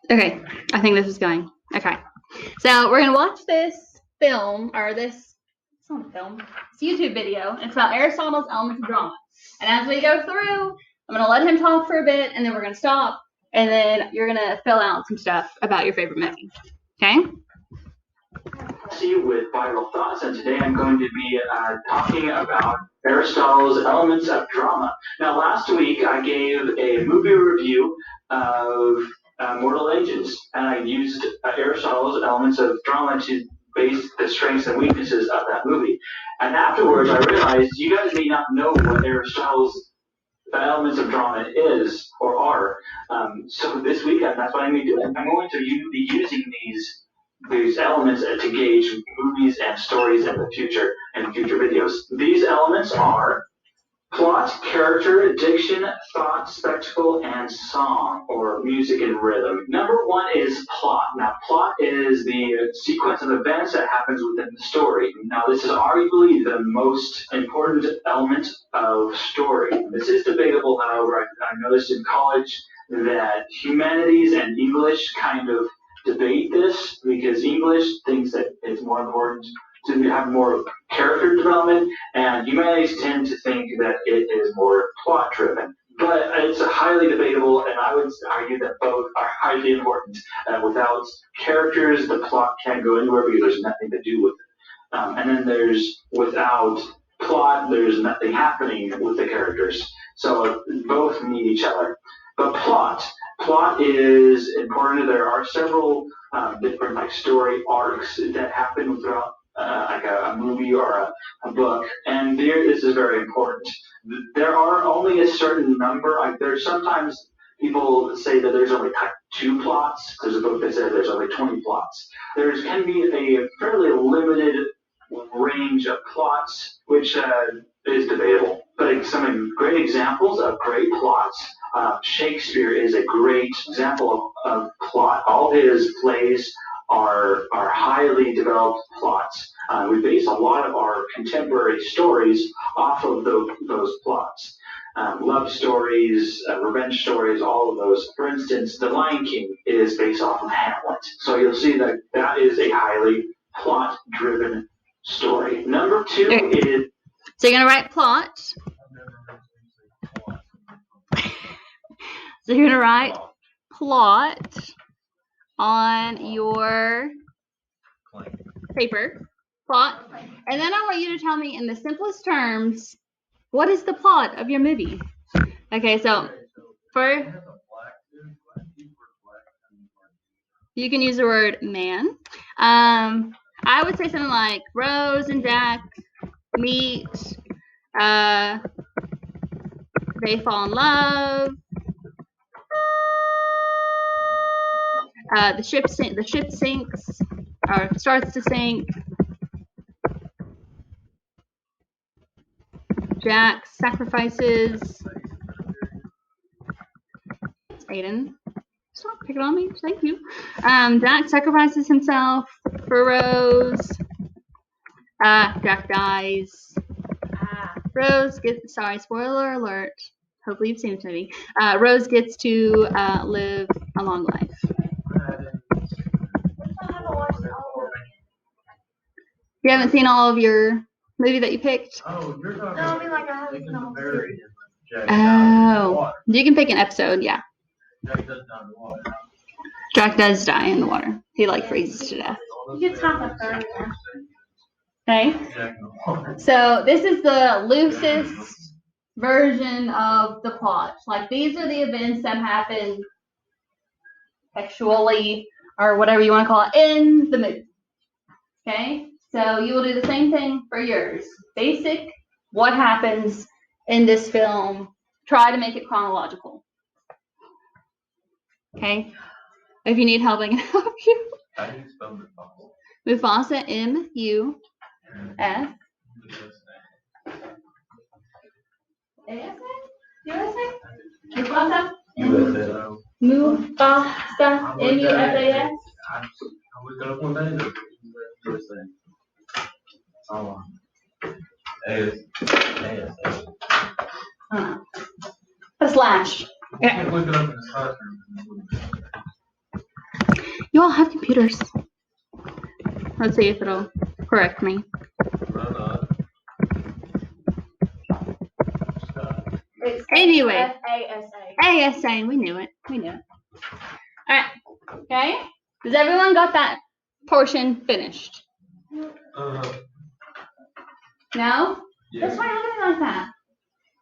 Okay, I think this is going. Okay, so we're gonna watch this film, or it's not a film, it's a YouTube video. It's about Aristotle's Elements of Drama. And as we go through, I'm gonna let him talk for a bit, and then we're gonna stop, and then you're gonna fill out some stuff about your favorite movie. Okay? See you with Viral Thoughts, and today I'm going to be talking about Aristotle's Elements of Drama. Now, last week I gave a movie review of Mortal Engines, and I used Aristotle's Elements of Drama to base the strengths and weaknesses of that movie. And afterwards, I realized you guys may not know what Aristotle's Elements of Drama is or are. So this weekend, that's what I'm going to be doing. I'm going to be using these elements to gauge movies and stories in the future and future videos. These elements are plot, character, diction, thought, spectacle, and song, or music and rhythm. Number one is plot. Now, plot is the sequence of events that happens within the story. Now, this is arguably the most important element of story. This is debatable, however. I noticed in college that humanities and English kind of debate this because English thinks that it's more important to have more character development, and humanities tend to think that it is more plot driven. But it's highly debatable, and I would argue that both are highly important. Without characters, the plot can't go anywhere because there's nothing to do with it. And then without plot, there's nothing happening with the characters. So both need each other. But plot is important. There are several different story arcs that happen throughout a movie or a book, and this is very important. There are only a certain number. There's sometimes people say that there's only 2 plots. There's a book that says there's only 20 plots. There can be a fairly limited range of plots, which is debatable. But some great examples of great plots. Shakespeare is a great example of plot. All his plays are highly developed plots. We base a lot of our contemporary stories off of those plots. Love stories, revenge stories, all of those. For instance, The Lion King is based off of Hamlet. So you'll see that is a highly plot-driven story. Number 2 is... So you're going to write plot. So you're going to write plot on your paper. Plot. And then I want you to tell me in the simplest terms, what is the plot of your movie? Okay, so you can use the word man. I would say something like Rose and Jack meet, they fall in love, the ship sinks or starts to sink. Jack sacrifices. Aiden, stop picking on me. Thank you. Jack sacrifices himself for Rose. Jack dies. Rose gets. Sorry, spoiler alert. Hopefully you've seen this movie. Rose gets to live a long life. You haven't seen all of your movie that you picked? Oh, you're talking. No, I mean like I haven't seen all of it. Oh, you can pick an episode. Yeah. Jack does die in the water. Jack does die in the water. He freezes to death. You get half a third. Okay. So this is the loosest version of the plot. These are the events that happen textually or whatever you want to call it in the movie. Okay. So you will do the same thing for yours. Basic, what happens in this film. Try to make it chronological. Okay. If you need help, I can help you. How do you spell Mufasa? Mufasa, M-U-F. USA? Mufasa? Mufasa, M-U-F-A-S. I was gonna put that in the USA. Oh. A-S-A. A slash. You can't look it up in the classroom. You all have computers. Let's see if it'll correct me. No. Anyway. F-A-S-A. ASA, we knew it. Alright. Okay? Does everyone got that portion finished? No? Yeah. That's why I'm looking like that.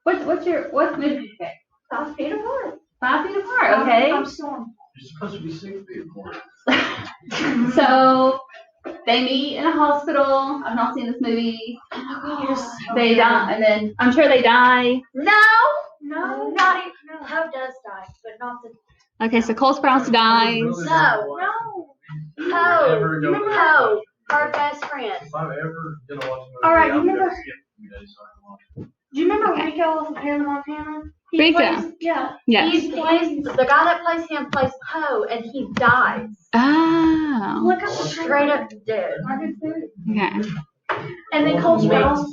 What movie did you pick? 5 feet apart. 5 feet apart, okay. I'm storm. You're supposed to be 6 feet apart. So they meet in a hospital. I've not seen this movie. They die, and then I'm sure they die. No, not even. No, Ho does die, but not the. Okay, so Cole Sprouse dies. No. Ho, remember Ho, our best friend. If I'm ever gonna watch a movie, All right, I'm you remember- gonna skip a few days so I can watch it. Do you remember Okay. Rico from Hannah Montana? Rico. Yeah. Yes. He plays the guy that plays him plays Ho, and he dies. Oh. Look, I'm straight up dead. Okay. And then Cole Sprouse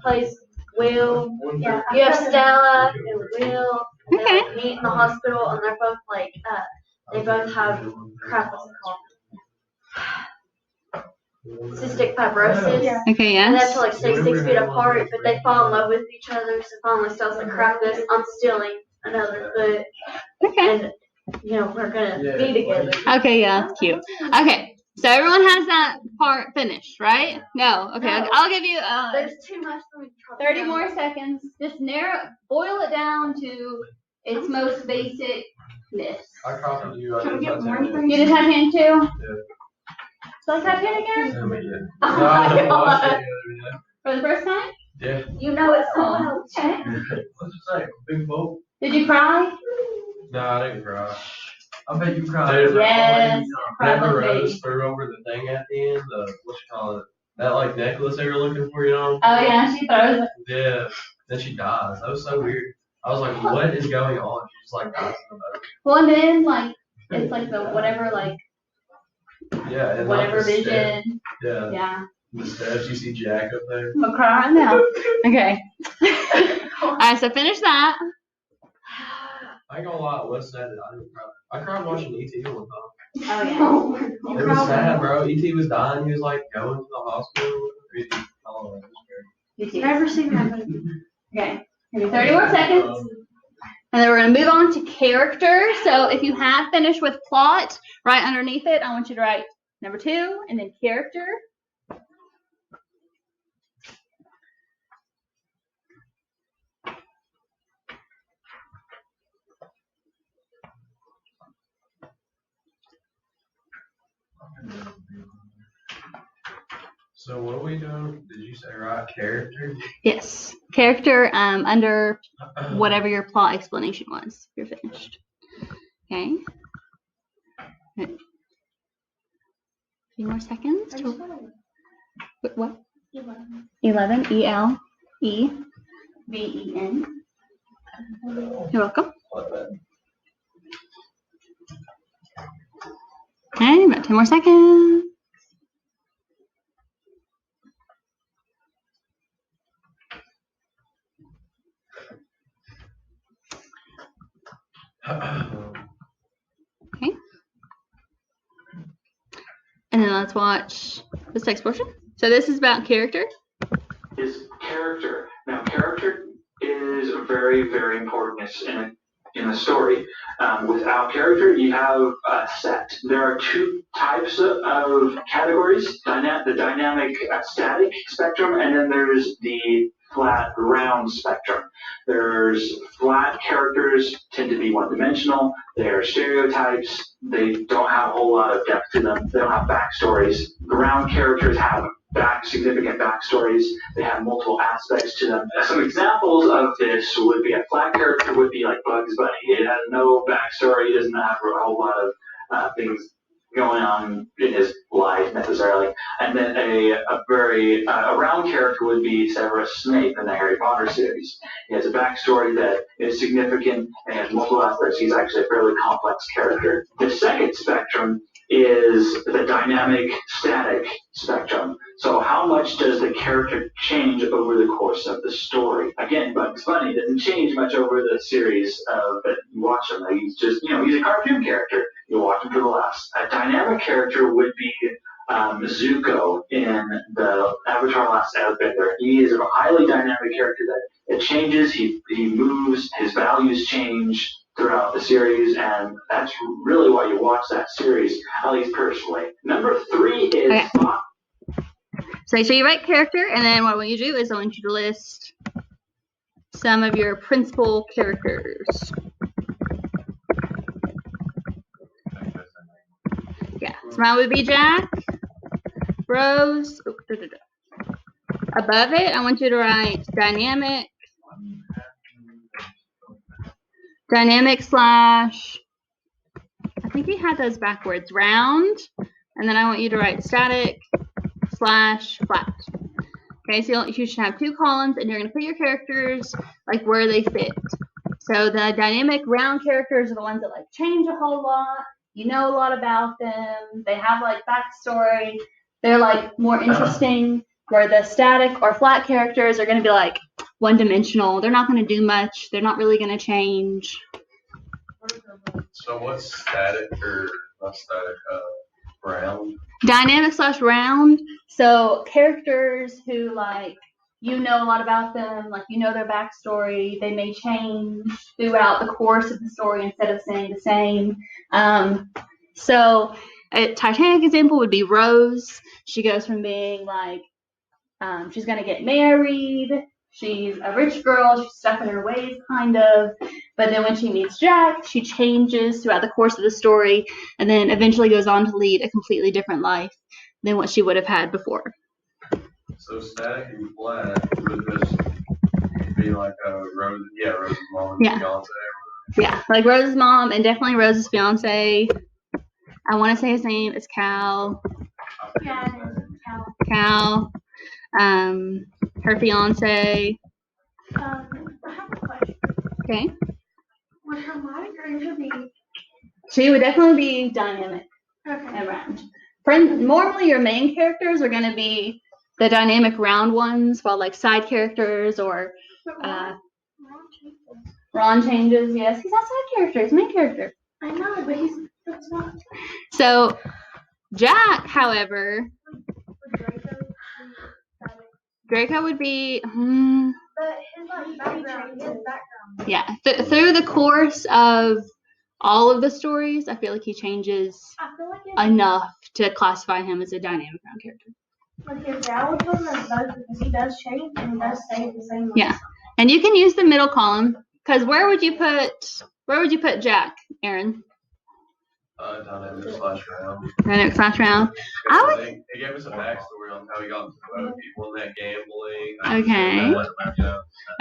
plays Will. Yeah. You have Stella and Will. And Okay. they meet in the hospital, and they're both like, they both have what's it called? Cystic fibrosis. Okay, And they have yes. to like stay 6 feet apart, but they fall in love with each other. So finally, Stella's like, crap this, I'm stealing another foot, Okay. and we're gonna be together. Okay, yeah, that's cute. Okay, so everyone has that part finished, right? No. Okay, No. I'll give you There's too much for me to try. 30 more seconds. Just boil it down to its most basicness. I copied you. Can we get more information? You did Titanic too? Yeah. So Titanic again? Yeah, we did. Oh No, my I watched God. it the other For the first time? day. You know it's so Oh, well. okay. Let's just say, big boat. Did you cry? No, I didn't cry. I bet you cried. There's- Yes. Remember Probably. Rose threw over the thing at the end? What you call it? That like necklace they were looking for, you know? Oh yeah, she throws it. Yeah. Then she dies. That was so weird. I was like, what is going on? She just like dies in the boat. Well, and then like it's like the whatever like Yeah. And whatever like the step- vision. Yeah. Yeah. The steps, you see Jack up there. I'm gonna cry right now. Okay. Alright, so finish that. I ain't gonna lie, Wes said it. I didn't cry. I cried watching E.T. one time. Oh It was sad, bro. E.T. was dying. He was like going to the hospital. E.T. I don't know. It was weird. yeah. Never seen that movie. Okay. Give me 30 more seconds. And then we're going to move on to character. So if you have finished with plot, right underneath it, I want you to write number 2 and then character. So what are we doing? Did you say right character? Yes. Character under whatever your plot explanation was. You're finished. Okay. A few more seconds. What? 11. E-L-E-V-E-N. You're welcome. Okay, about 10 more seconds. Okay. And then let's watch this next portion. So this is about character. Is character. Now, character is very, very important in a story. Without character, you have a set. There are 2 types of categories: the dynamic static spectrum, and then there's the flat round spectrum. There's flat characters tend to be one-dimensional. They're stereotypes. They don't have a whole lot of depth to them. They don't have backstories. The round characters have significant backstories. They have multiple aspects to them. Some examples of this would be a flat character would be like Bugs Bunny. It has no backstory. It doesn't have a whole lot of things going on in his life necessarily. And then a round character would be Severus Snape in the Harry Potter series. He has a backstory that is significant and has multiple aspects. He's actually a fairly complex character. The second spectrum is the dynamic static spectrum. So how much does the character change over the course of the story? Again, Bugs Bunny doesn't change much over the series that you watch him. He's just, he's a cartoon character. You watch him for the laughs. A dynamic character would be Zuko in the Avatar Last Airbender. He is a highly dynamic character that it changes, he moves, his values change throughout the series, and that's really why you watch that series, at least personally. Number 3 is okay. So make sure you write character, and then what I want you to do is I want you to list some of your principal characters. Yeah, so mine would be Jack, Rose. Above it, I want you to write dynamic slash, I think he had those backwards, round, and then I want you to write static slash flat. Okay, so you should have 2 columns, and you're going to put your characters like where they fit. So the dynamic round characters are the ones that like change a whole lot. You know a lot about them. They have like backstory. They're like more interesting. Where the static or flat characters are going to be like one-dimensional. They're not going to do much. They're not really going to change. So what's static or not static? Round? Dynamic slash round. So characters who like, you know a lot about them, like you know their backstory. They may change throughout the course of the story instead of staying the same. So a Titanic example would be Rose. She goes from being like, she's going to get married. She's a rich girl. She's stuck in her ways, kind of. But then when she meets Jack, she changes throughout the course of the story and then eventually goes on to lead a completely different life than what she would have had before. So static and flat would just be like Rose's mom and fiance. Yeah, like Rose's mom and definitely Rose's fiance. I want to say his name is Cal. Yeah, Cal. Her fiance. I have a question. Okay. Would Hermione Granger be? She would definitely be dynamic Okay. and round. Normally, your main characters are going to be the dynamic round ones, while like side characters or Ron changes. Yes, he's not side character. He's main character. I know, but that's not. So Jack, however. Draco would be. But his background. Yeah, through the course of all of the stories, I feel like he changes enough to classify him as a dynamic round character. Like his dad would put him as both because he does change and he does stay the same. Yeah, and you can use the middle column because where would you put Jack, Aaron? Dynamic slash round. Dynamic slash round. He gave us a backstory on how he got into other people in that gambling. Okay.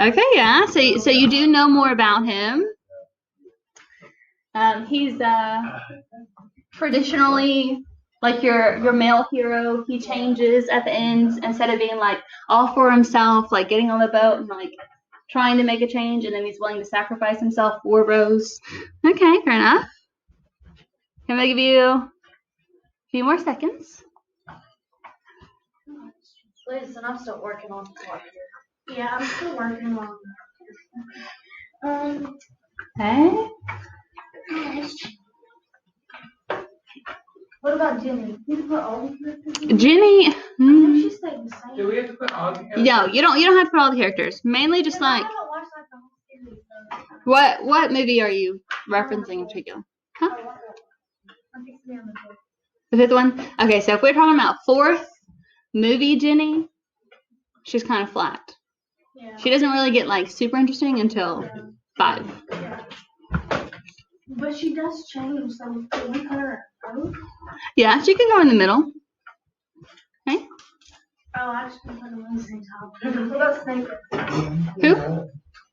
Okay, yeah. So you do know more about him. He's traditionally like your male hero. He changes at the end instead of being like all for himself, like getting on the boat and like trying to make a change, and then he's willing to sacrifice himself for Rose. Okay, fair enough. Can I give you a few more seconds? Listen, I'm still working on it. Yeah, I'm still working on it. Okay. What about Jenny? You can put all the characters. Jenny. She stayed the same. Do we have to put all the characters? No, you don't have to put all the characters. Mainly just like. I haven't watched like the whole series. What movie are you referencing in particular? Huh? I'm fixing to be on the book. The 5th one? Okay, so if we're talking about 4th movie Jenny, she's kind of flat. Yeah. She doesn't really get like super interesting until 5. Yeah. But she does change, so can we put her at both? Yeah, she can go in the middle. Okay. Oh, I just put them on the same top. What about Snape? Who?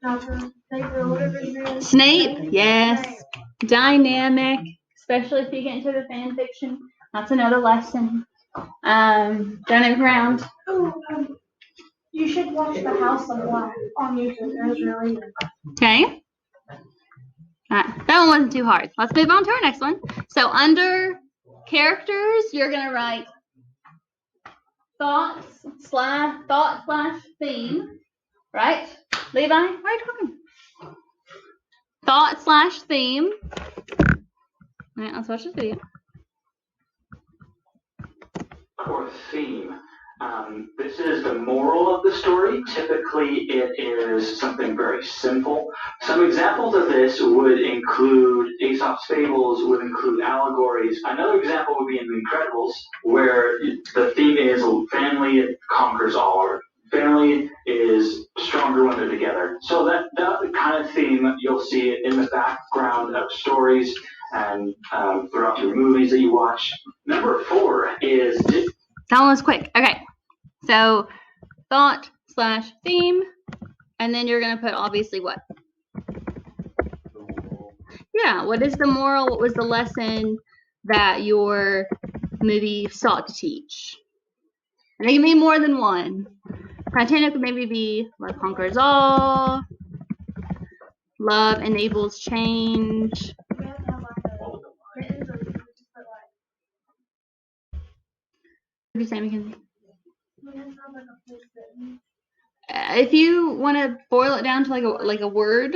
Dr. Snape or whatever his name is. Snape, yes. Dynamic, especially if you get into the fan fiction. That's another lesson. Dynamic round. Oh, you should watch The House of Black on YouTube. It was really good. Okay. That one wasn't too hard. Let's move on to our next one. So under characters, you're gonna write thought slash theme, right? Levi, why are you talking? Thought slash theme. All right, let's watch this video. Or theme. This is the moral of the story. Typically, it is something very simple. Some examples of this would include Aesop's fables, would include allegories. Another example would be in The Incredibles, where the theme is family conquers all, or family is stronger when they're together. So that kind of theme, you'll see it in the background of stories and throughout your movies that you watch. Number 4 is... That one was quick. Okay. So thought slash theme, and then you're going to put obviously what? Yeah, what is the moral? What was the lesson that your movie sought to teach? And it can be more than one. Titanic would maybe be love conquers all, love enables change. What did you say, Mackenzie? If you want to boil it down to like a word,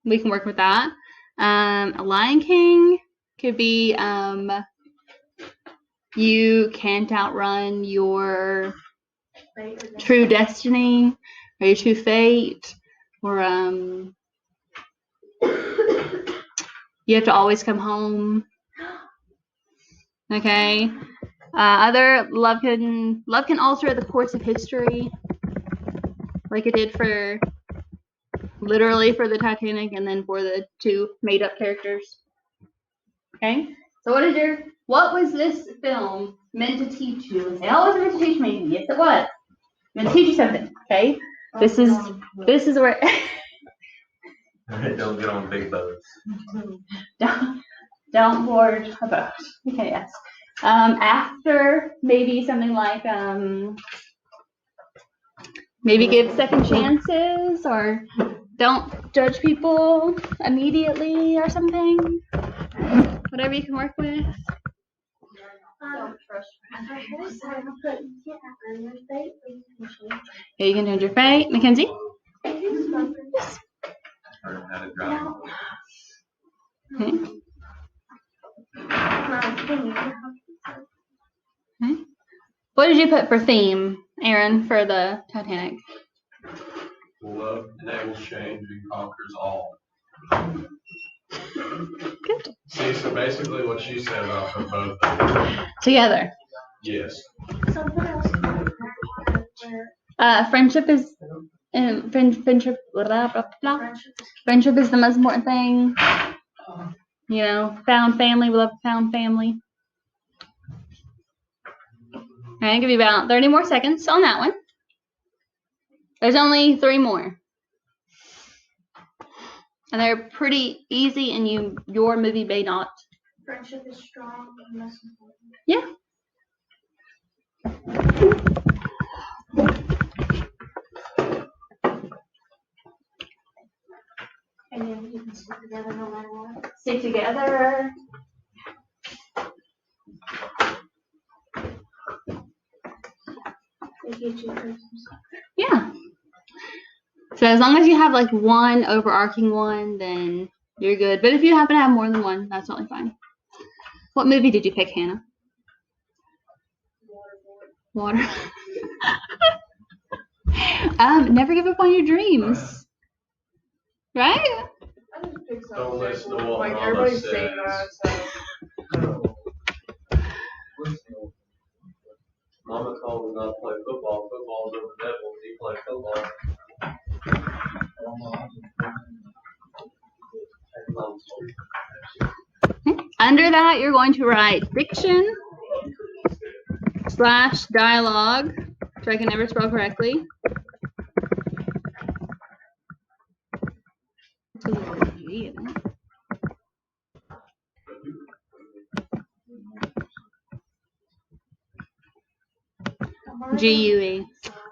we can work with that. A Lion King could be you can't outrun your true destiny or your true fate, or you have to always come home. Okay. Other love can alter the course of history, like it did for literally for the Titanic, and then for the 2 made-up characters. Okay. So what was this film meant to teach you? It was meant to teach me. Yes, it was. Meant to teach you something. Okay. This is where. Don't get on big boats. Don't board a boat. Okay. Yes. After maybe something like maybe give second chances, or don't judge people immediately, or something. Whatever you can work with. Don't trust Yeah, you can change your fate. Mackenzie? Yes. Okay. Okay. What did you put for theme, Aaron, for the Titanic? Love enables change and conquers all. Good. See, so basically what she said about the both Together. Yes. Something else. Friendship is friendship. Blah, blah, blah. Friendship is the most important thing. You know, found family. We love found family. Okay, I'll give you about 30 more seconds on that one. There's only 3 more. And they're pretty easy, and your movie may not. Friendship is strong and most important. Yeah. And then you can stick together no matter what. Stick together. They get you Christmas. Yeah. So as long as you have like one overarching one, then you're good. But if you happen to have more than one, that's totally fine. What movie did you pick, Hannah? Water. Never give up on your dreams. Right? Don't listen to what Like Mama everybody's says. saying that, so. Mama told me not to play football. Football's of the devil. You play football. Under that, you're going to write fiction / dialogue, which I can never spell correctly. GUE.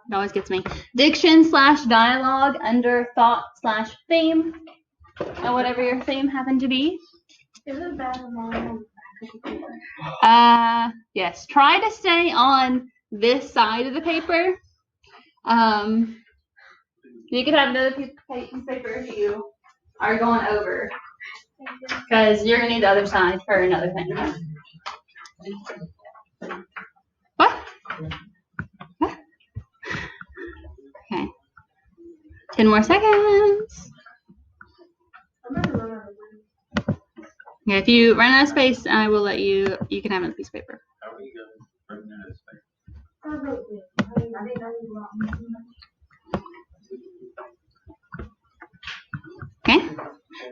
It always gets me. Diction / dialogue under thought / theme. And whatever your theme happened to be. Is it bad when mom Yes. Try to stay on this side of the paper. You could have another piece of paper if you are going over, because you're gonna need the other side for another thing. What? Okay. 10 more seconds. Yeah, if you run out of space, I will let you. You can have another piece of paper. How are you going to run out of space? Okay.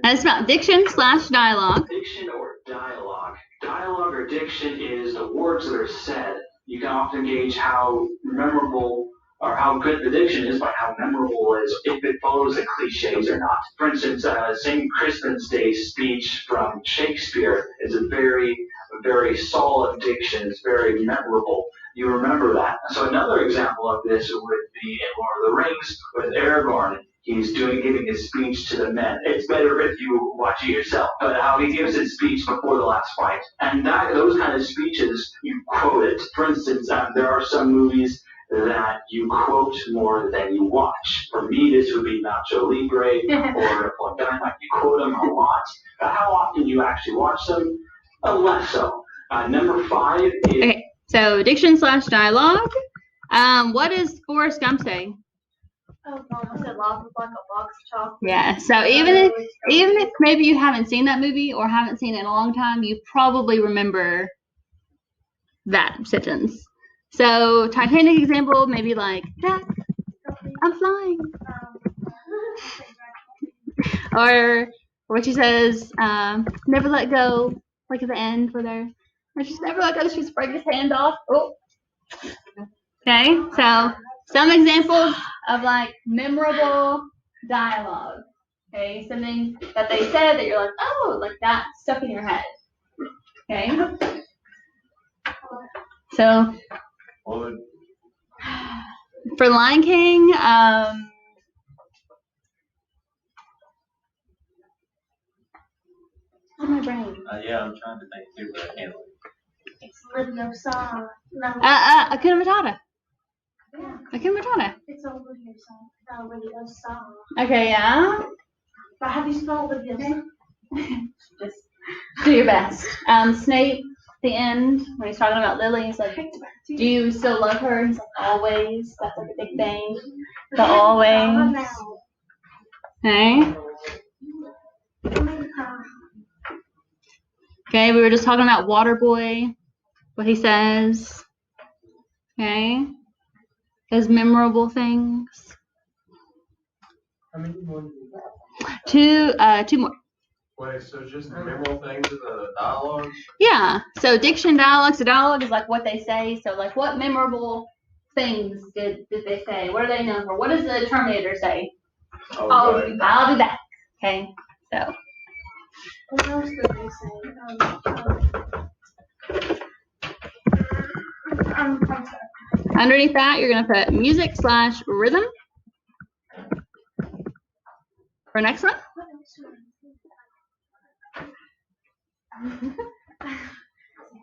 Now it's about diction/dialogue. Diction or dialogue. Dialogue or diction is the words that are said. You can often gauge how memorable or how good the diction is by how memorable it is, if it follows the cliches or not. For instance, St. Crispin's Day speech from Shakespeare is a very, very solid diction. It's very memorable. You remember that. So another example of this would be in Lord of the Rings with Aragorn. He's giving his speech to the men. It's better if you watch it yourself. But how he gives his speech before the last fight, and those kind of speeches, you quote it. For instance, there are some movies that you quote more than you watch. For me, this would be Nacho Libre or Napoleon Dynamite. You quote them a lot. But how often you actually watch them? Less so. Number 5 is. Okay. So diction/dialogue. What does Forrest Gump say? Oh, Mom said lava like a box of chocolate. Yeah. So even if maybe you haven't seen that movie or haven't seen it in a long time, you probably remember that sentence. So Titanic example, maybe like Jack, I'm flying. Or what she says, never let go. Like at the end where they're, or she's never let go. She's breaking his hand off. Oh. Okay. So some examples of like memorable dialogue. Okay, something that they said that you're like, oh, like that stuck in your head. Okay. So for Lion King, my brain. Yeah, I'm trying to think too, but I can't. It's Livio song. No. Hakuna Matata. Yeah. Hakuna Matata. It's a Livio song. Not a Livio song. Okay, yeah. But how do you spell Livio song? Just do your best. Snape, the end, when he's talking about Lily, he's like, do you still love her? He's like, always. That's like a big thing. The always. Okay. Okay, we were just talking about Waterboy, what he says. Okay. His memorable things. How many more? Two more. Wait, so just the memorable things in the dialogue? Yeah. So diction, dialogue. So dialogue is like what they say. So like what memorable things did they say? What are they known for? What does the Terminator say? I'll be back. Okay. So. What else did they say? I'm sorry. Underneath that, you're gonna put music/rhythm. For next one.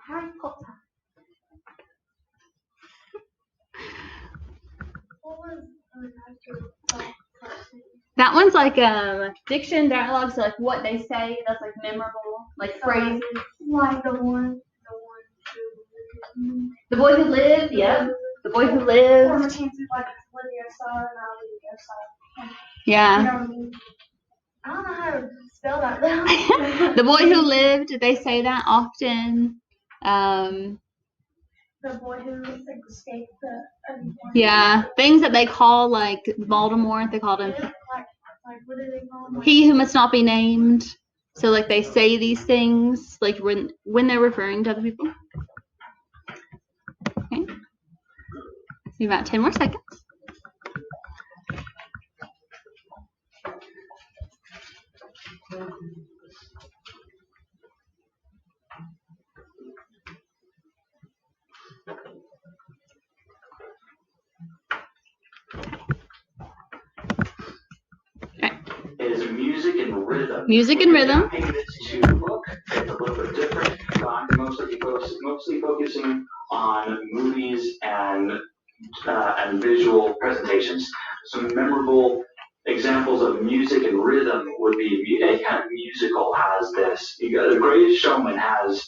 Harry Potter. What was That one's like diction, dialogue, so like what they say, that's like memorable, like phrases. like the one The Boy Who Lived, yep. The Boy Who Or Lived. the chances like Livio song, not Livio song. Yeah. You know what I mean? I don't know how to spell that though. The Boy Who Lived, they say that often. The boy who escaped the. Yeah, things that they call like Voldemort, they called him Like what do they call him? he who must not be named. So like they say these things like when they're referring to other people. Okay. So about 10 more seconds. Is music and rhythm. Music and rhythm. This to look, it's a little bit different. The mostly focusing on movies and visual presentations. Some memorable examples of music and rhythm would be any kind of musical has this. You got The Greatest Showman has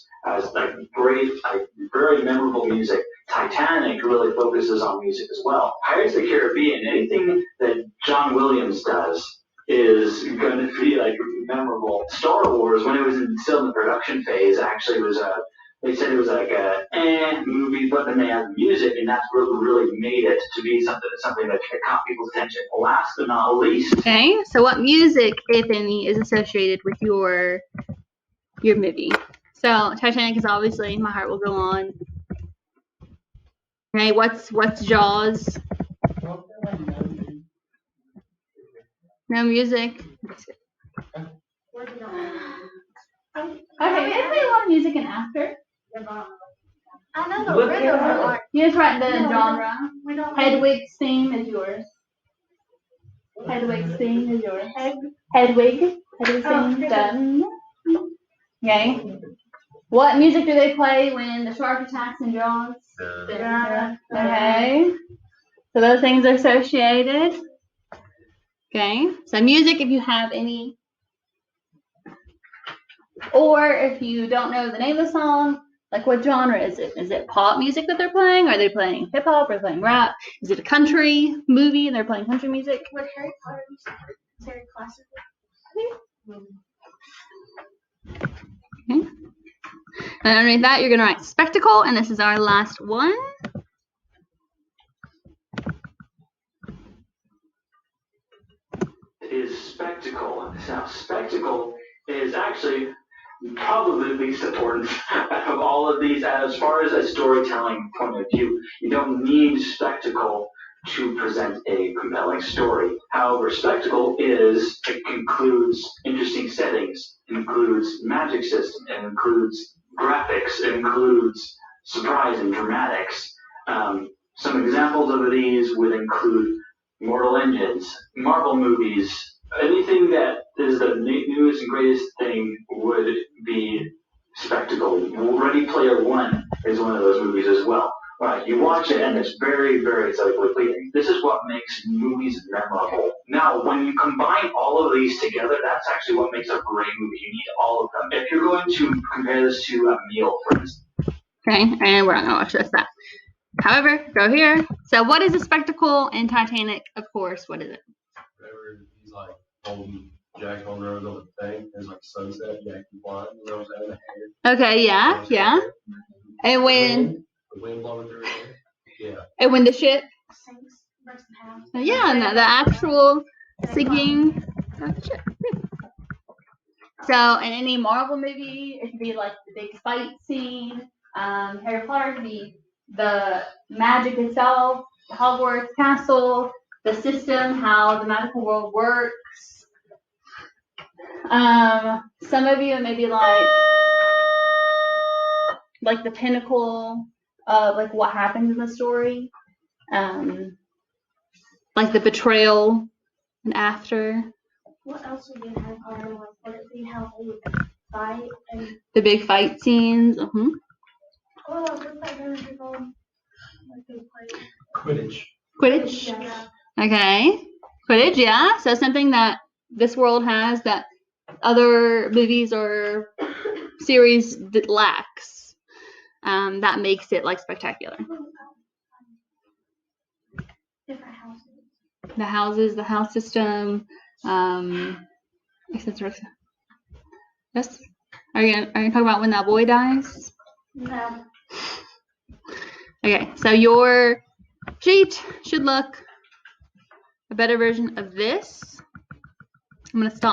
like great, like very memorable music. Titanic really focuses on music as well. Pirates of the Caribbean, anything that John Williams does is going to be like memorable. Star Wars, when it was still in the production phase, actually was they said it was like a movie, but then they had music, and that's what really made it to be something that caught people's attention. Last but not least. Okay, so what music, if any, is associated with your movie? So Titanic is obviously My Heart Will Go On. Okay, what's Jaws? No music. Okay, they play a lot of music in after. I know the rhythm part. You just write the genre. We don't. Hedwig's theme is yours. Hedwig's theme is yours. Hedwig's theme. Done. Okay. What music do they play when the shark attacks in Jaws? Okay. So those things are associated. Okay. So music, if you have any. Or if you don't know the name of the song, like what genre is it? Is it pop music that they're playing? Are they playing hip hop? Are they playing rap? Is it a country movie and they're playing country music? Would Harry Potter be considered classical? Okay. And underneath that, you're going to write spectacle, and this is our last one. Is spectacle. Now, spectacle is actually probably the least important of all of these as far as a storytelling point of view. You don't need spectacle to present a compelling story. However, spectacle it includes interesting settings, it includes magic system, it includes graphics, it includes surprise and dramatics. Some examples of these would include Mortal Engines, Marvel movies, anything that is the newest and greatest thing would be spectacle. Ready Player One is one of those movies as well. Right, you watch it and it's very, very aesthetically pleasing. This is what makes movies memorable. Now, when you combine all of these together, that's actually what makes a great movie. You need all of them. If you're going to compare this to a meal, for instance. Okay, and we're not going to watch this that. However, go here. So what is a spectacle in Titanic? Of course, what is it? Whenever he's like holding Jack on Rose on the thing, there's like sunset, Jack and blind, you know what I'm saying? Okay, yeah. And when the wind blowing through it. Yeah. And when the ship Sinks, breaks in half. yeah, and the actual sinking of the ship. So in any Marvel movie, it could be like the big fight scene. Harry Potter could be the magic itself, the Hogwarts castle, the system, how the magical world works. Some of you maybe like the pinnacle of like what happens in the story, like the betrayal and after. What else would be in Harry Potter? Like, would it be how they would fight and? The big fight scenes. Oh, what's that game called? Like they play. Quidditch. Yeah. Okay. Quidditch, yeah. So something that this world has that other movies or series lacks. That makes it like spectacular. Different houses. The houses, the house system, etc. Yes. Are you talking about when that boy dies? No. Okay. So your sheet should look a better version of this. I'm gonna stop.